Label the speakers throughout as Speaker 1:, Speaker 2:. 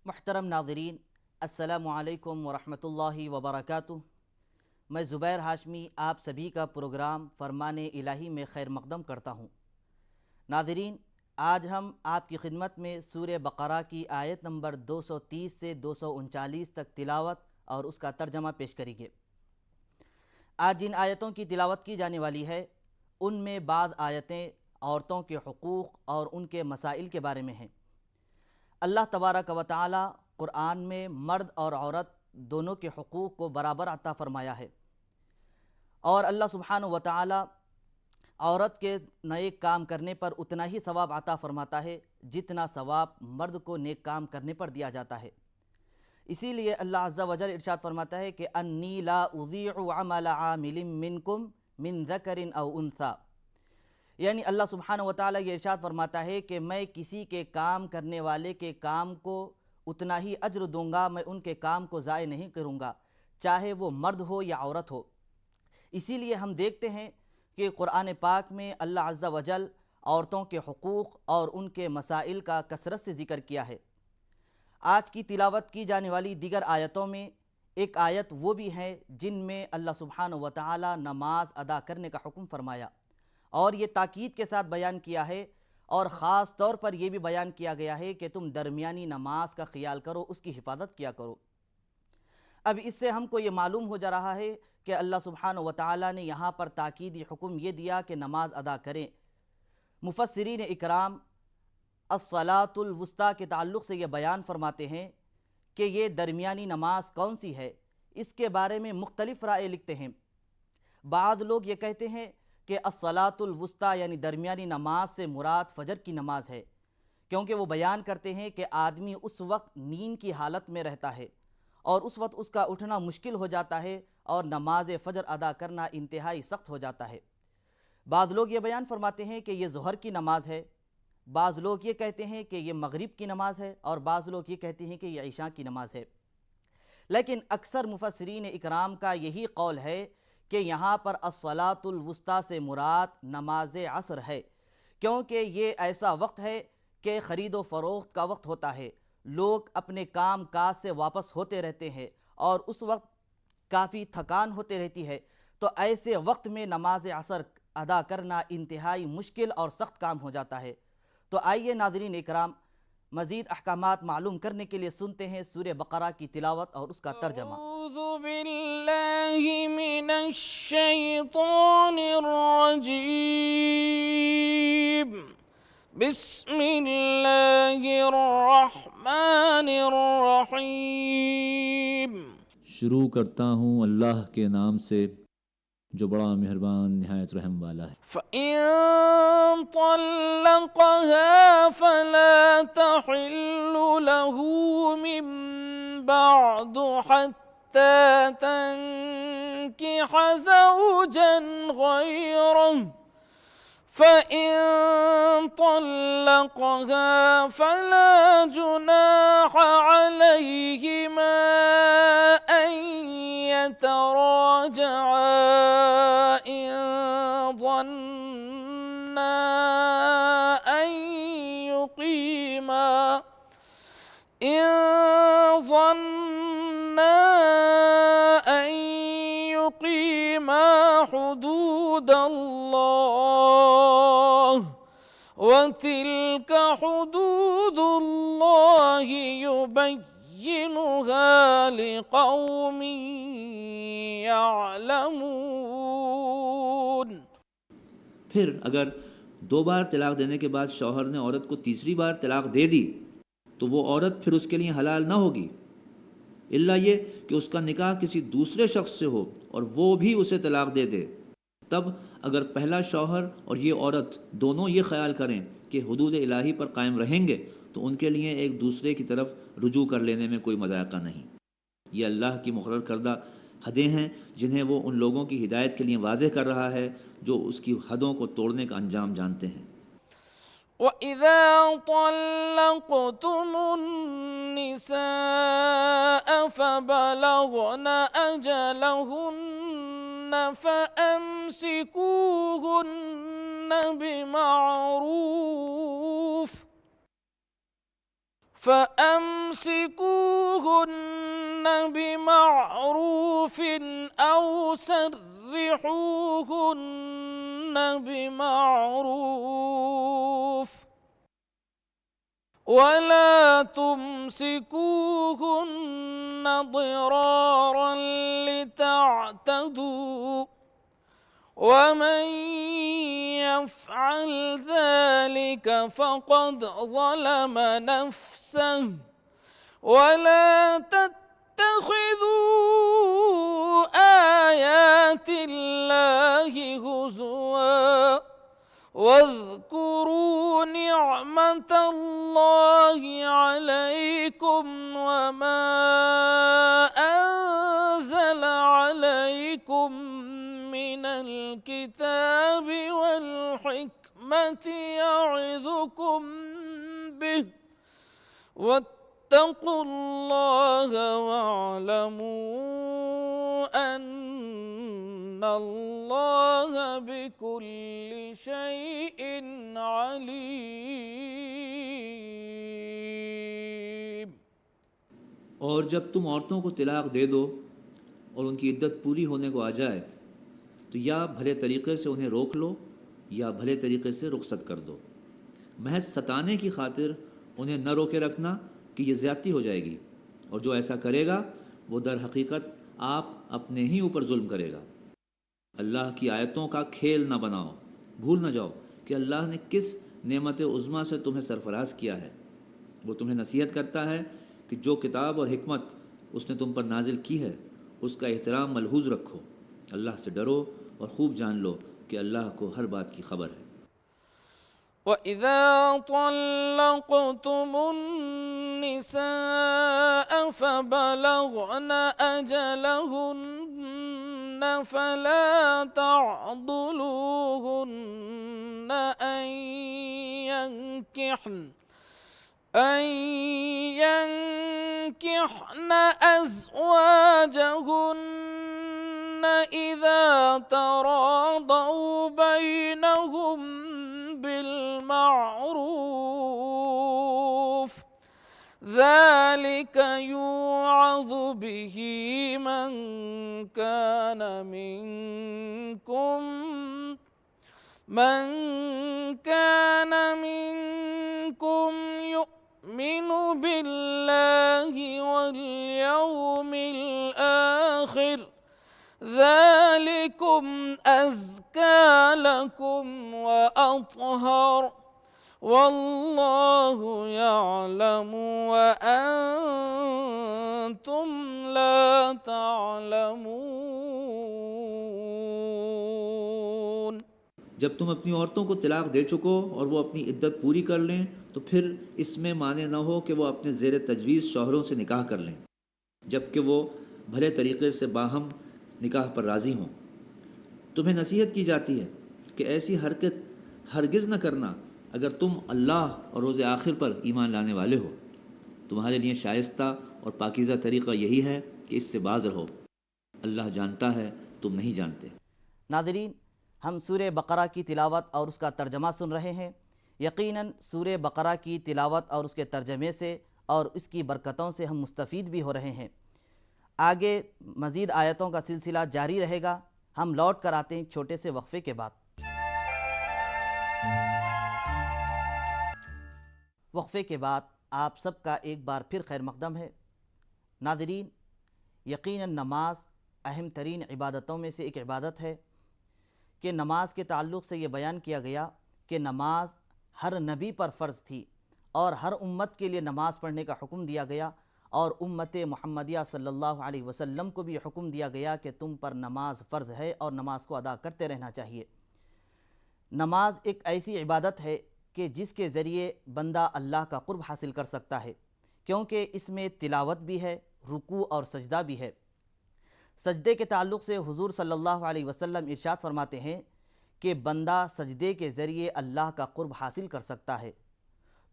Speaker 1: मुहतरम नाज़रीन, अस्सलामु अलैकुम वरहमतुल्लाहि वबरकातुह। मैं ज़ुबैर हाशमी आप सभी का प्रोग्राम फ़रमान इलाही में खैर मक़दम करता हूँ। नाज़रीन, आज हम आपकी खिदमत में सूरह बक़रा की आयत नंबर 230 से 239 तक तिलावत और उसका तर्जमा पेश करेंगे। आज जिन आयतों की तिलावत की जाने वाली है उनमें बाद आयतें औरतों के हुकूक़ और उनके मसाइल के बारे में हैं। अल्लाह तबारक व तआला क़ुरआन में मर्द और औरत दोनों के हुकूक़ को बराबर अता फ़रमाया है और अल्लाह सुब्हानहु व तआला औरत के नेक काम करने पर उतना ही सवाब अता फ़रमाता है जितना सवाब मर्द को नेक काम करने पर दिया जाता है। इसीलिए अल्लाह अज़्ज़ा वजल इरशाद फरमाता है कि अन्नी ला उज़ीउ अमल आमिलिन मिनकुम मिन ज़करिन औ उन्सा, यानी अल्लाह सुब्हानहु व तआला ये इरशाद फरमाता है कि मैं किसी के काम करने वाले के काम को उतना ही अज्र दूंगा, मैं उनके काम को ज़ाय नहीं करूँगा, चाहे वो मर्द हो या औरत हो। इसीलिए हम देखते हैं कि क़ुरआन पाक में अल्लाह अज़्ज़ा वजल औरतों के हुकूक़ और उनके मसाइल का कसरत से ज़िक्र किया है। आज की तिलावत की जाने वाली दीगर आयतों में एक आयत वो भी है जिनमें अल्लाह सुब्हानहु व तआला नमाज अदा करने का हुक्म फरमाया और ये ताकीद के साथ बयान किया है और ख़ास तौर पर यह भी बयान किया गया है कि तुम दरमियानी नमाज का ख्याल करो, उसकी हिफाजत किया करो। अब इससे हमको ये मालूम हो जा रहा है कि अल्लाह सुब्हानहु व तआला ने यहाँ पर ताकीदी हुक्म ये दिया कि नमाज अदा करें। मुफस्सिरीन इकराम अस्सलातुल वुस्ता के ताल्लुक़ से ये बयान फरमाते हैं कि ये दरमियानी नमाज कौन सी है, इसके बारे में मुख्तलिफ़ राय लिखते हैं। बाद लोग ये कहते हैं कि अस्सलातुल वुस्ता यानी दरमियानी नमाज से मुराद फ़जर की नमाज है, क्योंकि वो बयान करते हैं कि आदमी उस वक्त नींद की हालत में रहता है और उस वक्त उसका उठना मुश्किल हो जाता है और नमाज फ़जर अदा करना इंतहाई सख्त हो जाता है। बाद लोग ये बयान फरमाते हैं कि ये ज़ोहर की नमाज है, बाज़ लोग ये कहते हैं कि ये मगरिब की नमाज है और बाज़ लोग ये कहते हैं कि ये इशा की नमाज है। लेकिन अक्सर मुफस्सिरीन इकराम का यही कौल है कि यहाँ पर अस्सलातुल वुस्ता से मुराद नमाज असर है, क्योंकि ये ऐसा वक्त है कि ख़रीद व फ़रोख्त का वक्त होता है, लोग अपने काम काज से वापस होते रहते हैं और उस वक्त काफ़ी थकान होते रहती है। तो ऐसे वक्त में नमाज असर अदा करना इंतहाई मुश्किल और सख्त काम हो जाता है। तो आइए नाज़रीन इकराम, मज़ीद अहकामात मालूम करने के लिए सुनते हैं सूरह बक़रा की तिलावत और उसका तर्जमा।
Speaker 2: अऊज़ु बिल्लाहि मिनश शैतानिर रजीम। बिस्मिल्लाहिर रहमानिर रहीम।
Speaker 3: शुरू करता हूँ अल्लाह के नाम से जो बड़ा मेहरबान निहायत रहम वाला है।
Speaker 2: फ़इन तल्लक़हा फ़ला तहिल्लु लहू मिन बअदु हत्ता तंकिह ज़ौजन गयरह फ़इन तल्लक़हा फ़ला जुनाह अलैहिमा अन यतराजआ इन ज़न्ना अन युक़ीमा हुदूदल्लाह वतिल्क हुदूदुल्लाहि युबय्यिनुहा लिक़ौमिन यअलमून।
Speaker 3: फिर अगर 2 बार तलाक देने के बाद शौहर ने औरत को तीसरी बार तलाक दे दी तो वो औरत फिर उसके लिए हलाल ना होगी, इल्ला ये कि उसका निकाह किसी दूसरे शख्स से हो और वो भी उसे तलाक दे दे। तब अगर पहला शौहर और ये औरत दोनों ये ख्याल करें कि हुदूद इलाही पर कायम रहेंगे तो उनके लिए एक दूसरे की तरफ रुजू कर लेने में कोई मज़ाक़ा नहीं। ये अल्लाह की मुक़र्रर करदा हदें हैं जिन्हें वो उन लोगों की हिदायत के लिए वाज़ेह कर रहा है जो उसकी हदों को तोड़ने का अंजाम जानते हैं।
Speaker 2: वइज़ा तल्लक़्तुमुन्निसाअ फ़बलग़न अजलहुन्न फ़अम्सिकूहुन्न बिमअरूफ़ فأمسكوهن بمعروف أو سرحوهن بمعروف ولا تمسكوهن ضرارا لتعتدوا ومن يفعل ذلك فقد ظلم نفسه ولا تتخذوا آيات الله هزوا واذكروا نعمة الله عليكم وما أنزل عليكم من الكتاب والحكمة يعظكم به واتقوا الله واعلموا أن الله بكل شيء عليم।
Speaker 3: और जब तुम औरतों को तिलाक दे दो और उनकी इद्दत पूरी होने को आ जाए तो या भले तरीक़े से उन्हें रोक लो या भले तरीक़े से रुखसत कर दो। महज सताने की खातिर उन्हें न रोके रखना कि ये ज़्यादती हो जाएगी, और जो ऐसा करेगा वो दर हकीकत आप अपने ही ऊपर जुल्म करेगा। अल्लाह की आयतों का खेल न बनाओ। भूल न जाओ कि अल्लाह ने किस नेमत उज़्मा से तुम्हें सरफराज किया है। वो तुम्हें नसीहत करता है कि जो किताब और हिकमत उसने तुम पर नाजिल की है उसका एहतराम मलहूज़ रखो। अल्लाह से डरो और ख़ूब जान लो कि अल्लाह को हर बात की ख़बर है।
Speaker 2: وإذا طلقتم النساء فبلغن أجلهن فلا تعضلوهن أن ينكحن أزواجهن إذا تراضوا بينهم بالمعروف ذلك يوعظ به من كان منكم يؤمن بالله واليوم الآخر ذلكم أزكى لكم وأطهر والله يعلم وأنتم لا تعلمون।
Speaker 3: जब तुम अपनी औरतों को तिलाक दे चुको और वो अपनी इद्दत पूरी कर लें तो फिर इसमें माने न हो कि वो अपने ज़ेर तजवीज़ शौहरों से निकाह कर लें, जबकि वो भले तरीक़े से बाहम निकाह पर राज़ी हों। तुम्हें नसीहत की जाती है कि ऐसी हरकत हरगिज़ न करना अगर तुम अल्लाह और रोज़े आखिर पर ईमान लाने वाले हो। तुम्हारे लिए शाइस्ता और पाकीज़ा तरीक़ा यही है कि इससे बाज़ रहो। अल्लाह जानता है, तुम नहीं जानते।
Speaker 1: नाज़रीन, हम सूरे बकरा की तिलावत और उसका तर्जमा सुन रहे हैं। यकीनन सूरे बकरा की तिलावत और उसके तर्जमे से और इसकी बरकतों से हम मुस्तफ़ीद भी हो रहे हैं। आगे मज़ीद आयतों का सिलसिला जारी रहेगा। हम लौट कर आते हैं छोटे से वक्फ़े के बाद। वक्फ़े के बाद आप सबका एक बार फिर खैर मक़दम है। नाज़रीन, यकीनन नमाज अहम तरीन इबादतों में से एक इबादत है कि नमाज के ताल्लुक़ से ये बयान किया गया कि नमाज हर नबी पर फ़र्ज़ थी और हर उम्मत के लिए नमाज़ पढ़ने का हुक्म दिया गया, और उम्मत मुहम्मदिया सल्लल्लाहु अलैहि वसल्लम को भी हुक्म दिया गया कि तुम पर नमाज फ़र्ज़ है और नमाज को अदा करते रहना चाहिए। नमाज एक ऐसी इबादत है कि जिसके ज़रिए बंदा अल्लाह का क़ुर्ब हासिल कर सकता है, क्योंकि इसमें तिलावत भी है, रुकू और सजदा भी है। सजदे के ताल्लुक़ से हुज़ूर सल्लल्लाहु अलैहि वसल्लम इरशाद फरमाते हैं कि बंदा सजदे के ज़रिए अल्लाह का क़ुर्ब हासिल कर सकता है।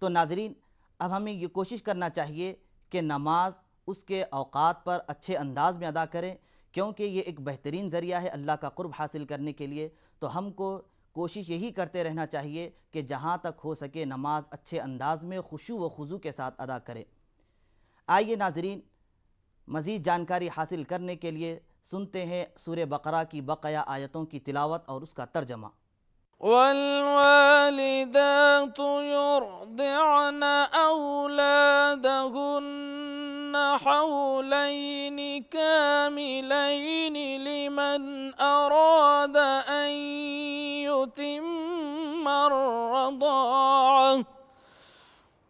Speaker 1: तो नाज़रीन, अब हमें ये कोशिश करना चाहिए कि नमाज उसके औक़ात पर अच्छे अंदाज़ में अदा करें, क्योंकि ये एक बेहतरीन ज़रिया है अल्लाह का क़ुर्ब हासिल करने के लिए। तो हमको कोशिश यही करते रहना चाहिए कि जहाँ तक हो सके नमाज अच्छे अंदाज में खुशू व खुजू के साथ अदा करें। आइए नाजरीन, मज़ीद जानकारी हासिल करने के लिए सुनते हैं सूरह बकरा की बक़या आयतों की तिलावत और उसका तर्जमा।
Speaker 2: वल्वालिदातु युर्दिअन औलादहुन्न हौलैनि कामिलैनि लिमन अरादा अन युतिम्मा अर्रदाअह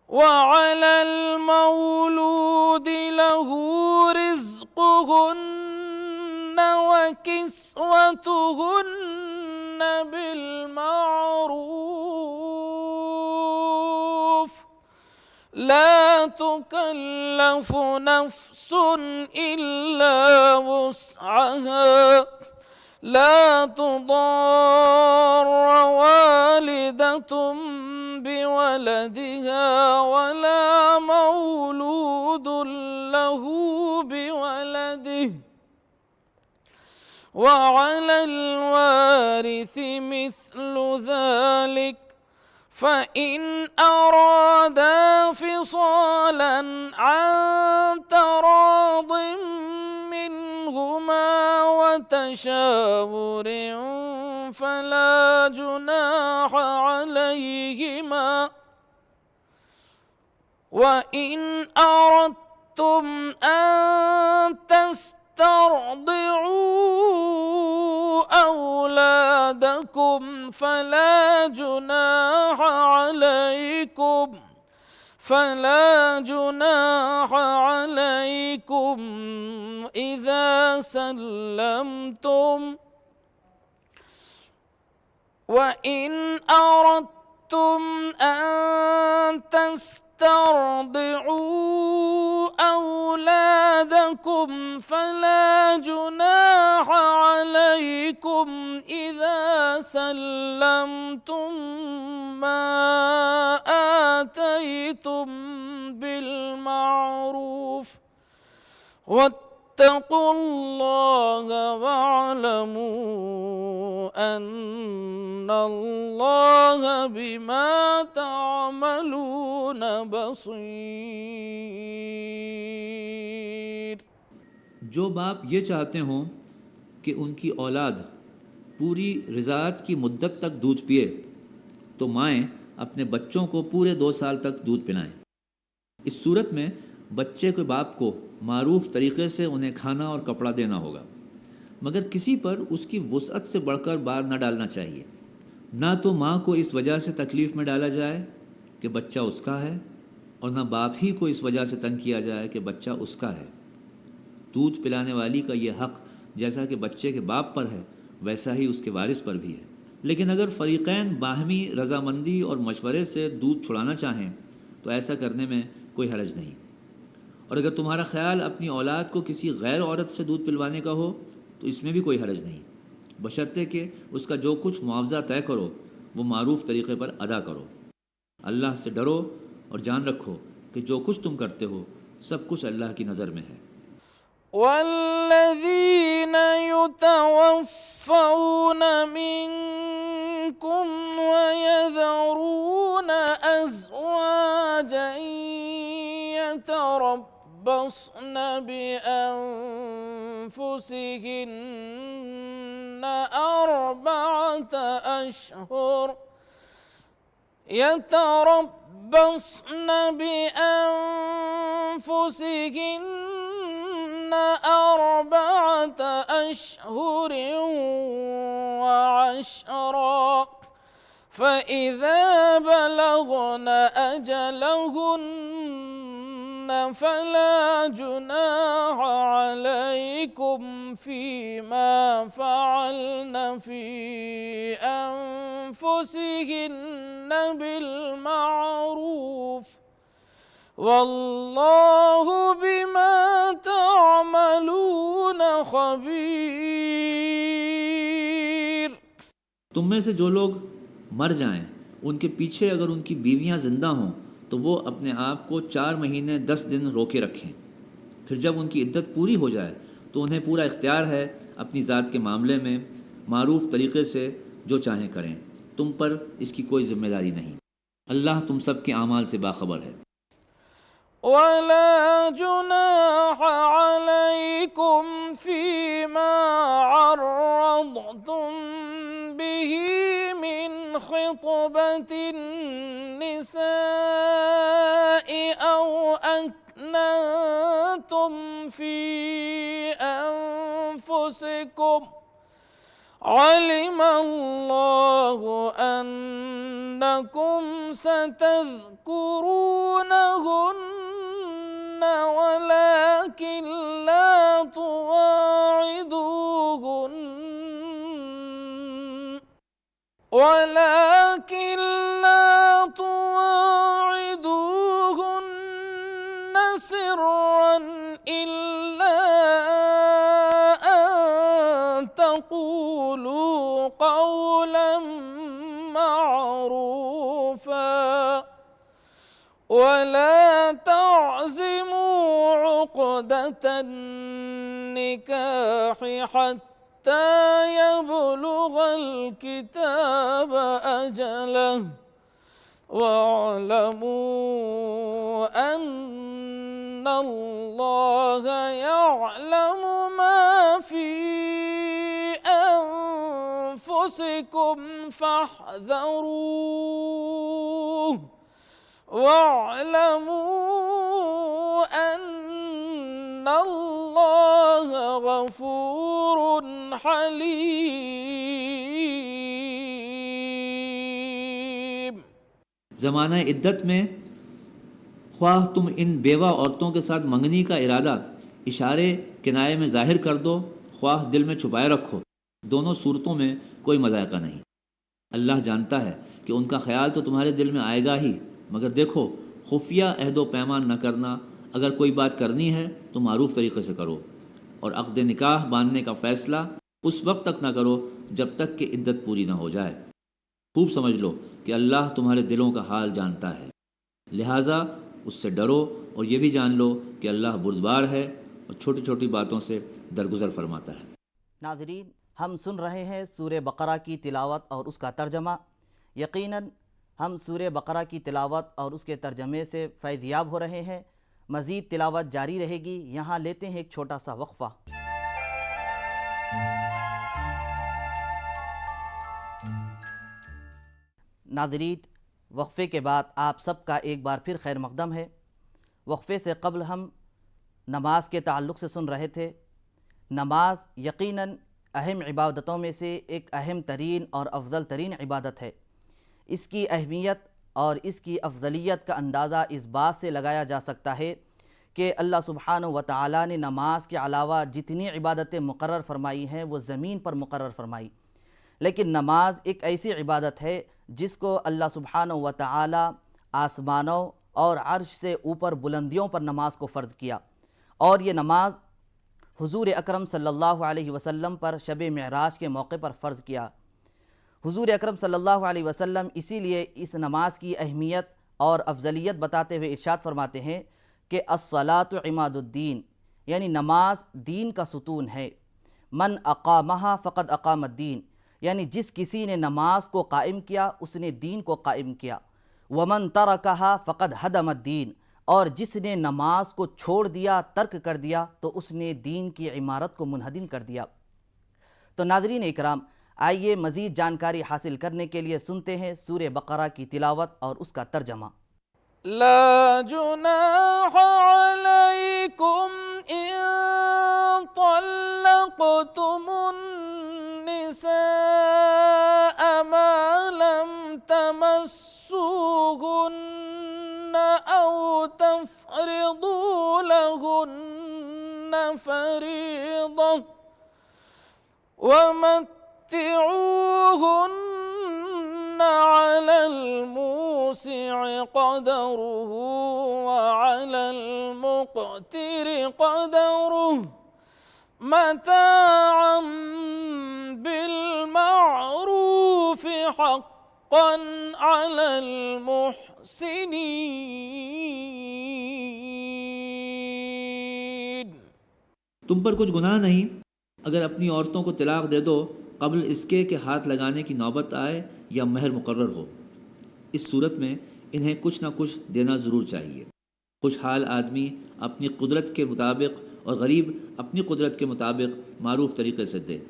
Speaker 2: वअलल मौलूदि लहू रिज़्क़ुहुन्न वकिस्वतुहुन्न बिलमारूफ ला तुकल्लफु नफ्सुन इल्ला वुस्अहा ला तुदार वालिदतुम बिवलदिहा वला मौलूदुन लहू बिवलदिही वअलल वारिसि मिस्लु ज़ालिक फ़इन अरादा फ़िसालन अन तरादिम मिनहुमा वतशावुरिन फ़ला जुनाह अलैहिमा वइन अरदतुम अन तस्तरदिऊ औलादकुम फला जुनाह अलैकुम इज़ा सल्लमतुम वइन अरदतुम अन तस्तरदिऊ औलादकुम फला जुनाह अलैकुम इज़ा सल्लमतुम मा आतैतुम बिलमारूफ वत्तकुल्लाह वअलमू अन्नल्लाह बिमा तअमलून बसीर।
Speaker 3: जो बाप ये चाहते हों कि उनकी औलाद पूरी रिज़ाअत की मुद्दत तक दूध पिए तो माएँ अपने बच्चों को पूरे 2 साल तक दूध पिलाएं। इस सूरत में बच्चे के बाप को मारूफ तरीक़े से उन्हें खाना और कपड़ा देना होगा, मगर किसी पर उसकी वुसअत से बढ़कर बार न डालना चाहिए। ना तो माँ को इस वजह से तकलीफ़ में डाला जाए कि बच्चा उसका है, और ना बाप ही को इस वजह से तंग किया जाए कि बच्चा उसका है। दूध पिलाने वाली का ये हक़ जैसा कि बच्चे के बाप पर है वैसा ही उसके वारिस पर भी है। लेकिन अगर फ़रीक़ैन बाहमी रज़ामंदी और मशवरे से दूध छुड़ाना चाहें तो ऐसा करने में कोई हरज नहीं। और अगर तुम्हारा ख्याल अपनी औलाद को किसी गैर औरत से दूध पिलवाने का हो तो इसमें भी कोई हरज नहीं, बशर्ते कि उसका जो कुछ मुआवजा तय करो वो मारूफ तरीक़े पर अदा करो। अल्लाह से डरो और जान रखो कि जो कुछ तुम करते हो सब कुछ अल्लाह की नज़र में है।
Speaker 2: वल्लज़ीन युतवफ़्फ़ौन मिनकुम वयज़रून अज़वाजन यतरब्बस्न बिअन्फुसिहिन्न अर्बअत अशहुर يتربصن بأنفسهن 4 أشهر وعشرا فإذا بلغن أجلهن فلا جناح عليكم فيما فعلن في أنفسهن بالمعروف والله بما تعملون خبير।
Speaker 3: तुम में से जो लोग मर जाएं उनके पीछे अगर उनकी बीवियां जिंदा हों तो वो अपने आप को 4 महीने 10 दिन रोके रखें। फिर जब उनकी इद्दत पूरी हो जाए तो उन्हें पूरा इख्तियार है अपनी ज़ात के मामले में मारूफ तरीक़े से जो चाहें करें, तुम पर इसकी कोई जिम्मेदारी नहीं। अल्लाह तुम सब के आमाल से बाखबर है।
Speaker 2: वला जुनाह अलैकुम फीमा अर्रदतुम बिही मिन खितबतिन निसाई औ अकनतुम फी अनफुसिकुम अलिमल्लाहु अन्नकुम सतज़कुरूनहुन्न वलाकिन ला तुवाዒदूहुन्न सिर्रन इल्ला अन तक़ूलू क़ौलन मअरूफा वला तअज़िमू उक़दतन निकाहि हत्ता यबलुगल किताब अजलह वअलमू अन्नल्लाह यअलमु मा फी अनफुसिकुम फहज़रूह वअलमू अन्नल्लाह गफूरुन हलीम।
Speaker 3: ज़माना इद्दत में ख्वाह तुम इन बेवा औरतों के साथ मंगनी का इरादा इशारे किनाये में ज़ाहिर कर दो, ख्वाह दिल में छुपाए रखो, दोनों सूरतों में कोई मज़ायक़ा नहीं। अल्लाह जानता है कि उनका ख्याल तो तुम्हारे दिल में आएगा ही, मगर देखो खुफिया अहदो पैमान न करना। अगर कोई बात करनी है तो मारूफ तरीक़े से करो, और अक़्द निकाह बांधने का फ़ैसला उस वक्त तक न करो जब तक कि इद्दत पूरी न हो जाए। खूब समझ लो कि अल्लाह तुम्हारे दिलों का हाल जानता है, लिहाजा उससे डरो और ये भी जान लो कि अल्लाह बुर्दबार है और छोटी छोटी बातों से दरगुजर फरमाता है।
Speaker 1: नाज़रीन, हम सुन रहे हैं सूरह बकरा की तिलावत और उसका तर्जमा। यकीनन हम सूरह बकरा की तिलावत और उसके तर्जमे से फैज़याब हो रहे हैं। मज़ीद तिलावत जारी रहेगी। यहाँ लेते हैं एक छोटा सा वक्फ़ा। नाज़रीन, वक्फ़े के बाद आप सबका एक बार फिर खैर मक़दम है। वक्फ़े से क़ब्ल हम नमाज के ताल्लुक़ से सुन रहे थे। नमाज यकीनन अहम इबादतों में से एक अहम तरीन और अफजल तरीन इबादत है। इसकी अहमियत और इसकी अफजलियत का अंदाज़ा इस बात से लगाया जा सकता है कि अल्लाह सुब्हानहु व तआला ने नमाज के अलावा जितनी इबादतें मुकर्रर फरमाई हैं वो ज़मीन पर मुकर्रर फरमाई, लेकिन नमाज एक ऐसी इबादत है जिसको अल्लाह सुब्हानहु व तआला आसमानों और अर्श से ऊपर बुलंदियों पर नमाज को फ़र्ज़ किया। और ये नमाज हुज़ूर अकरम सल्लल्लाहु अलैहि वसल्लम पर शब मेराज के मौके पर फ़र्ज़ किया। हुज़ूर अकरम सल्लल्लाहु अलैहि वसल्लम इसीलिए इस नमाज की अहमियत और अफजलियत बताते हुए इरशाद फरमाते हैं कि अस्सलातु इमादुद्दीन, यानी नमाज दीन का सुतून है। मन अक़ामहा फ़क़द अक़ामद्दीन, यानी जिस किसी ने नमाज को कायम किया उसने दीन को कायम किया। वमन तरकहा फ़क़द हदमद्दीन, और जिसने नमाज को छोड़ दिया, तर्क कर दिया, तो उसने दीन की इमारत को मुनहदिम कर दिया। तो नाज़रीन इकराम, आइए मज़ीद जानकारी हासिल करने के लिए सुनते हैं सूरह बकरा की तिलावत और उसका तर्जमा।
Speaker 2: ला जुनाह अलैकुम इन तल्लक़्तुमुन निसाअ मा लम तमस्सूहुन्न औ तफ़रिदू लहुन्न फ़रीज़ह वमत्तिऊहुन्न अलल मूसिअ क़दरुहु वअलल मुक़तिरि क़दरुहु मताअन बिलमअरूफ़ि हक़्क़न अलल मुहसिनीन।
Speaker 3: तुम पर कुछ गुनाह नहीं अगर अपनी औरतों को तलाक दे दो कब्ल इसके कि हाथ लगाने की नौबत आए या महर मुकर्रर हो। इस सूरत में इन्हें कुछ ना कुछ देना ज़रूर चाहिए। खुशहाल आदमी अपनी कुदरत के मुताबिक और गरीब अपनी कुदरत के मुताबिक मारूफ तरीक़े से दे।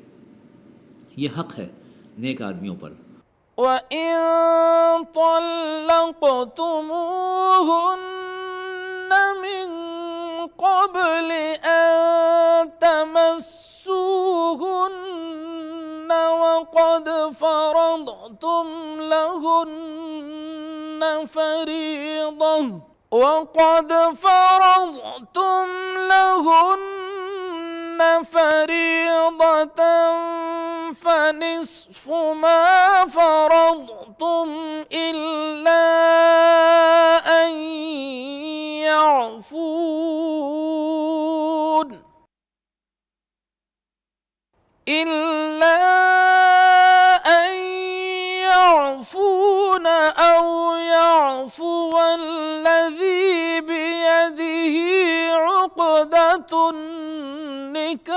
Speaker 3: ये हक़ है नेक आदमियों पर।
Speaker 2: وَإِن طَلَّقْتُمُوهُنَّ مِن قَبْلِ أَن تَمَسُّوهُنَّ وَقَدْ فَرَضْتُمْ لهن فريضة فنصف ما فرضتم إلا أن يعفون أو يعفو الذي بيده عقدة النكاح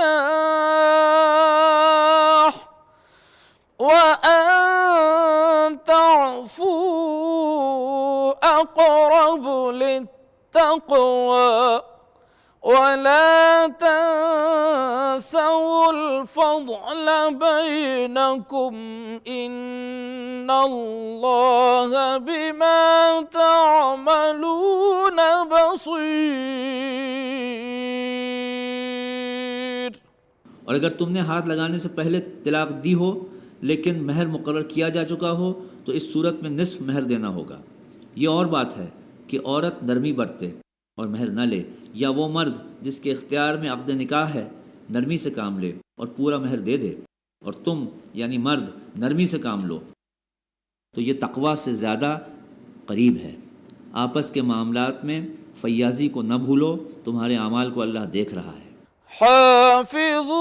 Speaker 2: وأن تعفوا أقرب للتقوى ولا تنسوا الفضل بينكم إن الله بما تعملون بصير।
Speaker 3: और अगर तुमने हाथ लगाने से पहले तलाक दी हो लेकिन महर मुकर्रर किया जा चुका हो तो इस सूरत में निस्फ महर देना होगा। ये और बात है कि औरत नरमी बरते और महर न ले, या वो मर्द जिसके इख्तियार में अक़्द निकाह है नरमी से काम ले और पूरा महर दे दे, और तुम यानी मर्द नरमी से काम लो, तो ये तक़वा से ज़्यादा करीब है। आपस के मामलात में फैयाज़ी को न भूलो, तुम्हारे अमाल को अल्लाह देख रहा है।
Speaker 2: हाफ़िज़ू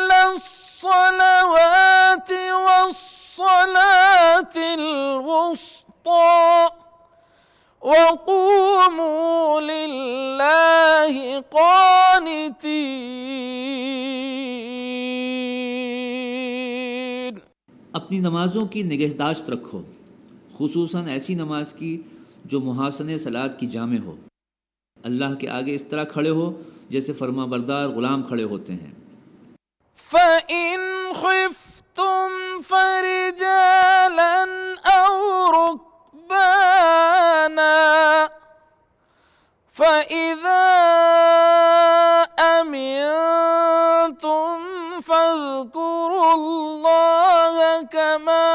Speaker 2: अलस्सलावाति वस्सलातिल वुस्ता वक़ूमू लिल्लाहि क़ानितीन।
Speaker 3: अपनी नमाज़ों की निगहदाश्त रखो, खुसूसन ऐसी नमाज की जो मुहासने सलात की जामे हो। अल्लाह के आगे इस तरह खड़े हो जैसे फरमा बरदार ग़ुलाम खड़े होते हैं।
Speaker 2: फ़इन ख़िफ़्तुम फ़रिजालन औ रुकबाना फ़इज़ा अमिनतुम फ़ज़्कुरुल्लाह कमा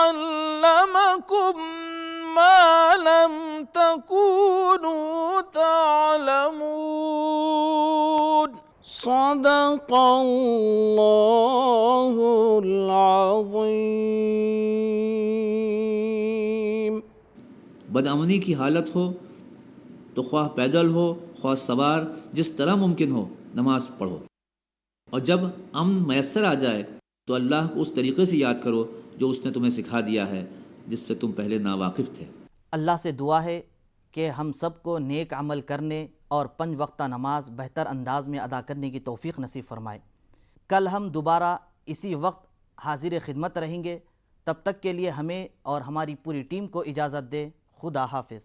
Speaker 2: अल्लमकुम मा लम तकूनू तालमून। सदक़ल्लाहुल अज़ीम।
Speaker 3: बदअमनी की हालत हो तो ख्वाह पैदल हो ख्वाह सवार, जिस तरह मुमकिन हो नमाज पढ़ो, और जब अमन मैसर आ जाए तो अल्लाह को उस तरीक़े से याद करो जो उसने तुम्हें सिखा दिया है जिससे तुम पहले नावाकिफ़ थे।
Speaker 1: अल्लाह से दुआ है कि हम सब को नेक अमल करने और 5 वक्ता नमाज बेहतर अंदाज में अदा करने की तौफ़ीक़ नसीब फ़रमाए। कल हम दोबारा इसी वक्त हाजिर खिदमत रहेंगे। तब तक के लिए हमें और हमारी पूरी टीम को इजाज़त दे। खुदा हाफिज़।